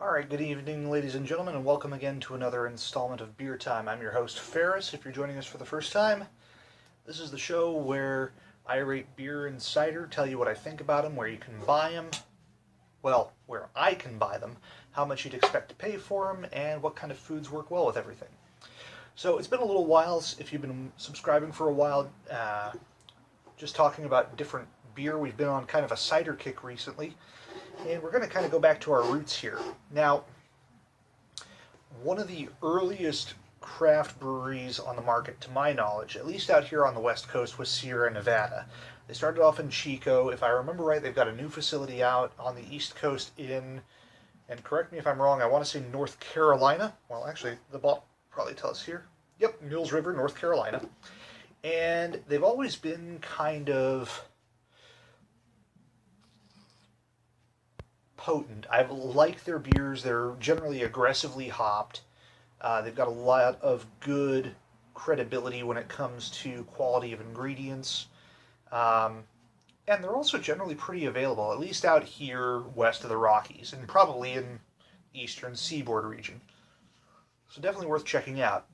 Alright, good evening, ladies and gentlemen, and welcome again to another installment of Beer Time. I'm your host, Ferris. If you're joining us for the first time, this is the show where I rate beer and cider, tell you what I think about them, where you can buy them, well, where I can buy them, how much you'd expect to pay for them, and what kind of foods work well with everything. So it's been a little while, if you've been subscribing for a while, just talking about different beer. We've been on kind of a cider kick recently. And we're going to kind of go back to our roots here. Now, one of the earliest craft breweries on the market, to my knowledge, at least out here on the West Coast, was Sierra Nevada. They started off in Chico. If I remember right, they've got a new facility out on the East Coast in, and correct me if I'm wrong, I want to say North Carolina. Well, actually, the bottle probably tells us here. Yep, Mills River, North Carolina. And they've always been kind of potent. I like their beers. They're generally aggressively hopped. They've got a lot of good credibility when it comes to quality of ingredients. And they're also generally pretty available, at least out here west of the Rockies, and probably in eastern seaboard region. So definitely worth checking out.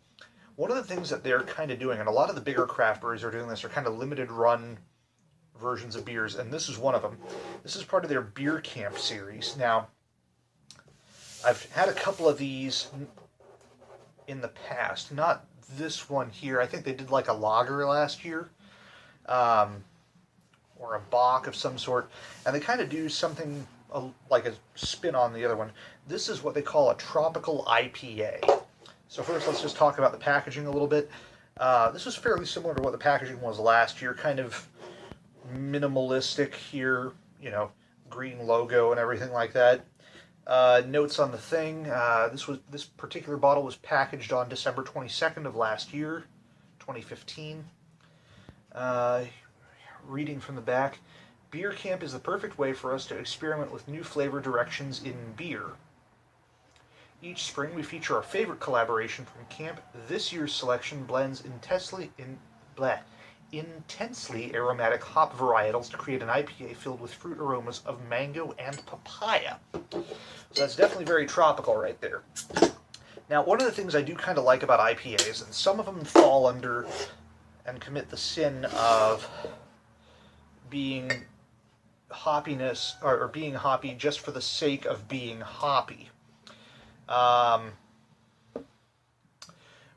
One of the things that they're kind of doing, and a lot of the bigger craft breweries are doing this, are kind of limited run versions of beers, and this is one of them. This is part of their Beer Camp series. Now, I've had a couple of these in the past, not this one here. I think they did like a lager last year, or a bock of some sort, and they kind of do something like a spin on the other one. This is what they call a tropical IPA. So first, let's just talk about the packaging a little bit. This was fairly similar to what the packaging was last year, kind of minimalistic here, green logo and everything like that. Notes on the thing. This particular bottle was packaged on December 22nd of last year, 2015. Reading from the back, Beer Camp is the perfect way for us to experiment with new flavor directions in beer. Each spring we feature our favorite collaboration from camp. This year's selection blends intensely aromatic hop varietals to create an IPA filled with fruit aromas of mango and papaya. So that's definitely very tropical right there. Now, one of the things I do kind of like about IPAs, and some of them fall under and commit the sin of being hoppiness, or being hoppy just for the sake of being hoppy.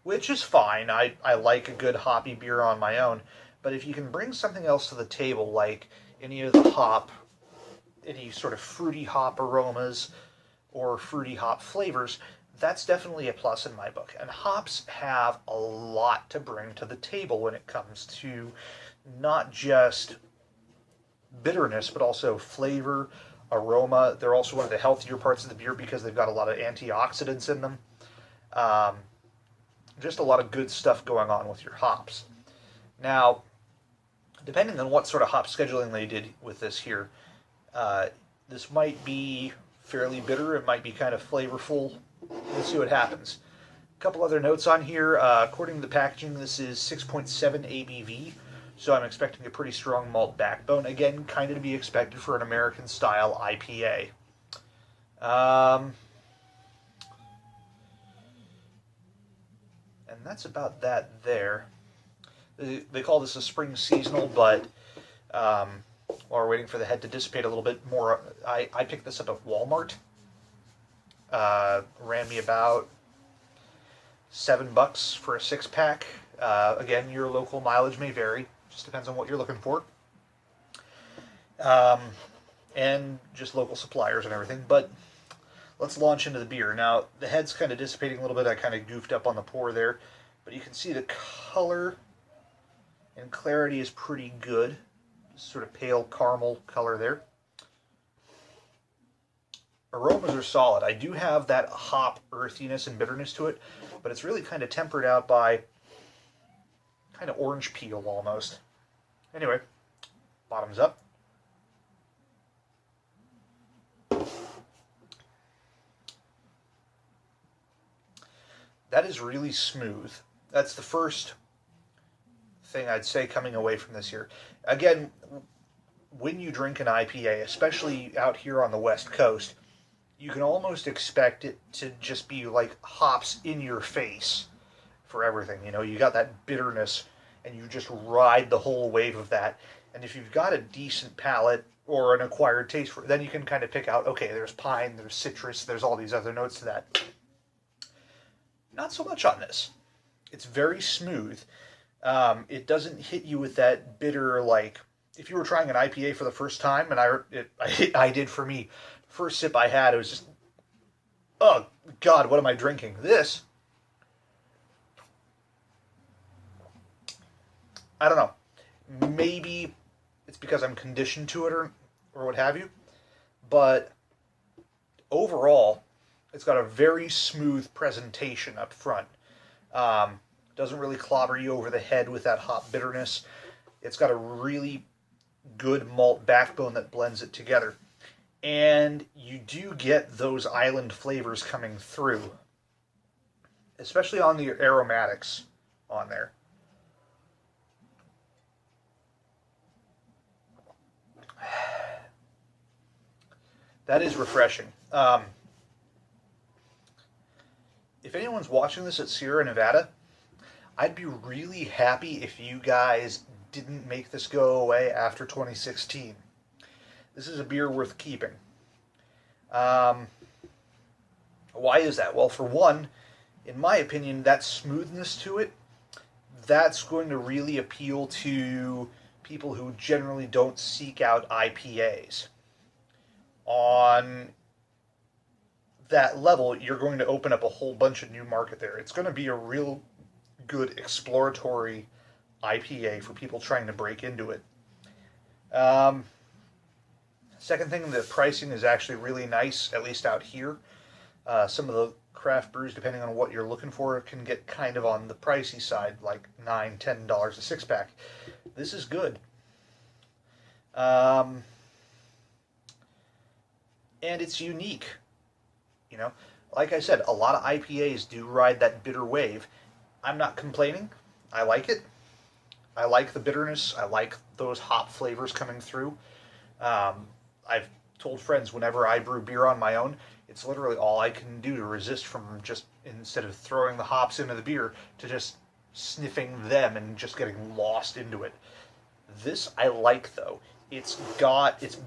Which is fine. I like a good hoppy beer on my own. But if you can bring something else to the table, like any of the hop, any sort of fruity hop aromas or fruity hop flavors, that's definitely a plus in my book. And hops have a lot to bring to the table when it comes to not just bitterness, but also flavor, aroma. They're also one of the healthier parts of the beer because they've got a lot of antioxidants in them. Just a lot of good stuff going on with your hops. Now, depending on what sort of hop scheduling they did with this here, this might be fairly bitter. It might be kind of flavorful. We'll see what happens. A couple other notes on here. According to the packaging, this is 6.7 ABV, so I'm expecting a pretty strong malt backbone. Again, kind of to be expected for an American-style IPA. And that's about that there. They call this a spring seasonal, but while we're waiting for the head to dissipate a little bit more, I picked this up at Walmart. Ran me about $7 for a 6-pack. Again, your local mileage may vary. Just depends on what you're looking for. And just local suppliers and everything. But let's launch into the beer. Now, the head's kind of dissipating a little bit. I kind of goofed up on the pour there. But you can see the color and clarity is pretty good. Sort of pale caramel color there. Aromas are solid. I do have that hop earthiness and bitterness to it, but it's really kind of tempered out by kind of orange peel almost. Anyway, bottoms up. That is really smooth. That's the first thing I'd say coming away from this here. Again, when you drink an IPA, especially out here on the West Coast, you can almost expect it to just be like hops in your face for everything. You know, you got that bitterness, and you just ride the whole wave of that. And if you've got a decent palate or an acquired taste for it, then you can kind of pick out, okay, there's pine, there's citrus, there's all these other notes to that. Not so much on this. It's very smooth. It doesn't hit you with that bitter, like, if you were trying an IPA for the first time, and I did for me, first sip I had, it was just, oh, God, what am I drinking? This, I don't know. Maybe it's because I'm conditioned to it or what have you. But overall, it's got a very smooth presentation up front. Doesn't really clobber you over the head with that hop bitterness. It's got a really good malt backbone that blends it together. And you do get those island flavors coming through, especially on the aromatics on there. That is refreshing. If anyone's watching this at Sierra Nevada, I'd be really happy if you guys didn't make this go away after 2016. This is a beer worth keeping. Why is that? Well, for one, in my opinion, that smoothness to it, that's going to really appeal to people who generally don't seek out IPAs. On that level, you're going to open up a whole bunch of new market there. It's going to be a real good exploratory IPA for people trying to break into it. Second thing, the pricing is actually really nice, at least out here. Some of the craft brews, depending on what you're looking for, can get kind of on the pricey side, like $9, $10 a six-pack. This is good. And it's unique. You know, like I said, a lot of IPAs do ride that bitter wave. I'm not complaining. I like it. I like the bitterness. I like those hop flavors coming through. I've told friends whenever I brew beer on my own, it's literally all I can do to resist from just, instead of throwing the hops into the beer, to just sniffing them and just getting lost into it. This I like, though. It's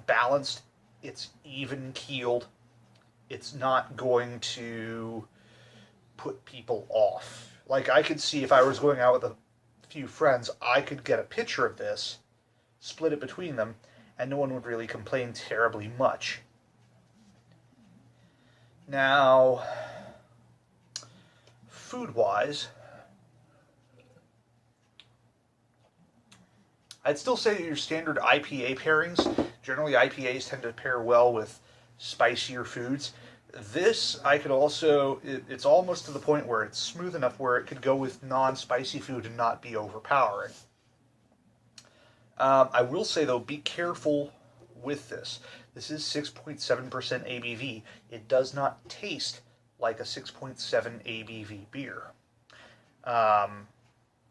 balanced, it's even keeled. It's not going to put people off. Like, I could see if I was going out with a few friends, I could get a pitcher of this, split it between them, and no one would really complain terribly much. Now, food-wise, I'd still say your standard IPA pairings. Generally, IPAs tend to pair well with spicier foods. This, I could also, it's almost to the point where it's smooth enough where it could go with non-spicy food and not be overpowering. I will say, though, be careful with this. This is 6.7% ABV. It does not taste like a 6.7 ABV beer.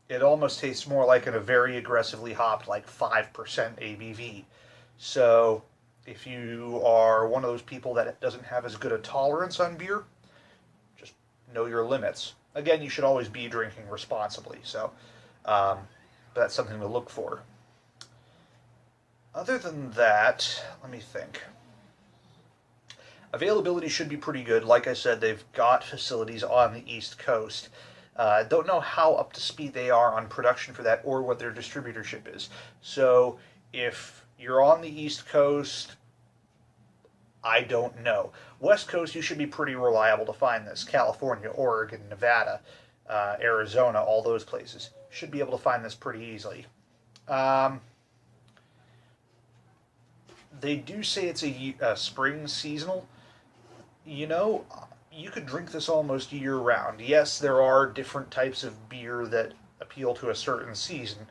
It almost tastes more like a very aggressively hopped, like 5% ABV. So, if you are one of those people that doesn't have as good a tolerance on beer, just know your limits. Again, you should always be drinking responsibly, so that's something to look for. Other than that, let me think. Availability should be pretty good. Like I said, they've got facilities on the East Coast. Don't know how up to speed they are on production for that or what their distributorship is. So if you're on the East Coast, I don't know. West Coast, you should be pretty reliable to find this. California, Oregon, Nevada, Arizona, all those places. Should be able to find this pretty easily. They do say it's a spring seasonal. You know, you could drink this almost year-round. Yes, there are different types of beer that appeal to a certain season.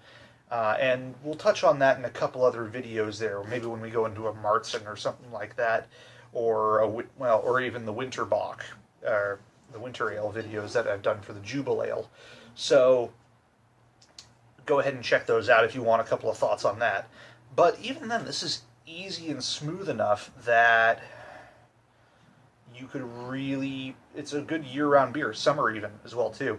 And we'll touch on that in a couple other videos there. Maybe when we go into a Marzen or something like that. Or or even the Winter Bock, the Winter Ale videos that I've done for the Jubile Ale. So go ahead and check those out if you want a couple of thoughts on that. But even then, this is easy and smooth enough that you could really, it's a good year-round beer, summer even as well too.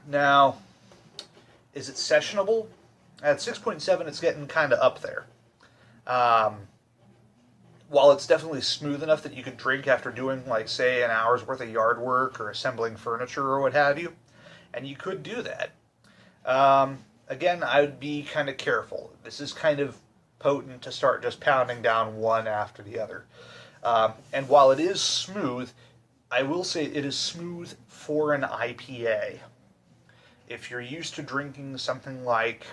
Now, is it sessionable? At 6.7, it's getting kind of up there. While it's definitely smooth enough that you could drink after doing, like, say, an hour's worth of yard work or assembling furniture or what have you, and you could do that. Again, I would be kind of careful. This is kind of potent to start just pounding down one after the other. And while it is smooth, I will say it is smooth for an IPA. If you're used to drinking something like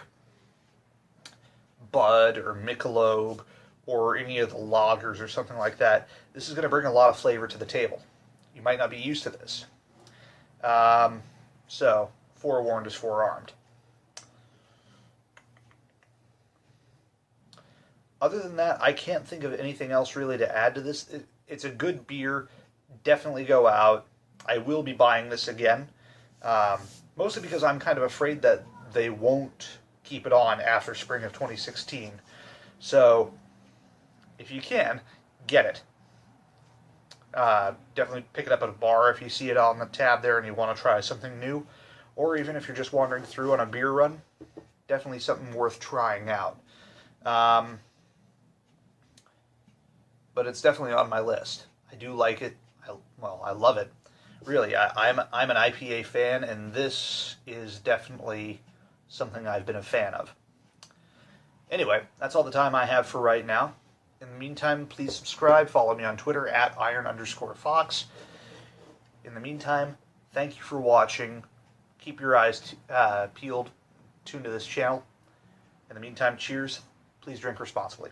Bud or Michelob or any of the lagers or something like that, this is going to bring a lot of flavor to the table. You might not be used to this. So, forewarned is forearmed. Other than that, I can't think of anything else really to add to this. It's a good beer. Definitely go out. I will be buying this again. Mostly because I'm kind of afraid that they won't keep it on after spring of 2016. So, if you can, get it. Definitely pick it up at a bar if you see it on the tab there and you want to try something new. Or even if you're just wandering through on a beer run, definitely something worth trying out. But it's definitely on my list. I do like it. I love it. Really, I'm an IPA fan, and this is definitely something I've been a fan of. Anyway, that's all the time I have for right now. In the meantime, please subscribe. Follow me on Twitter at @iron_fox. In the meantime, thank you for watching. Keep your eyes peeled, tuned to this channel. In the meantime, cheers. Please drink responsibly.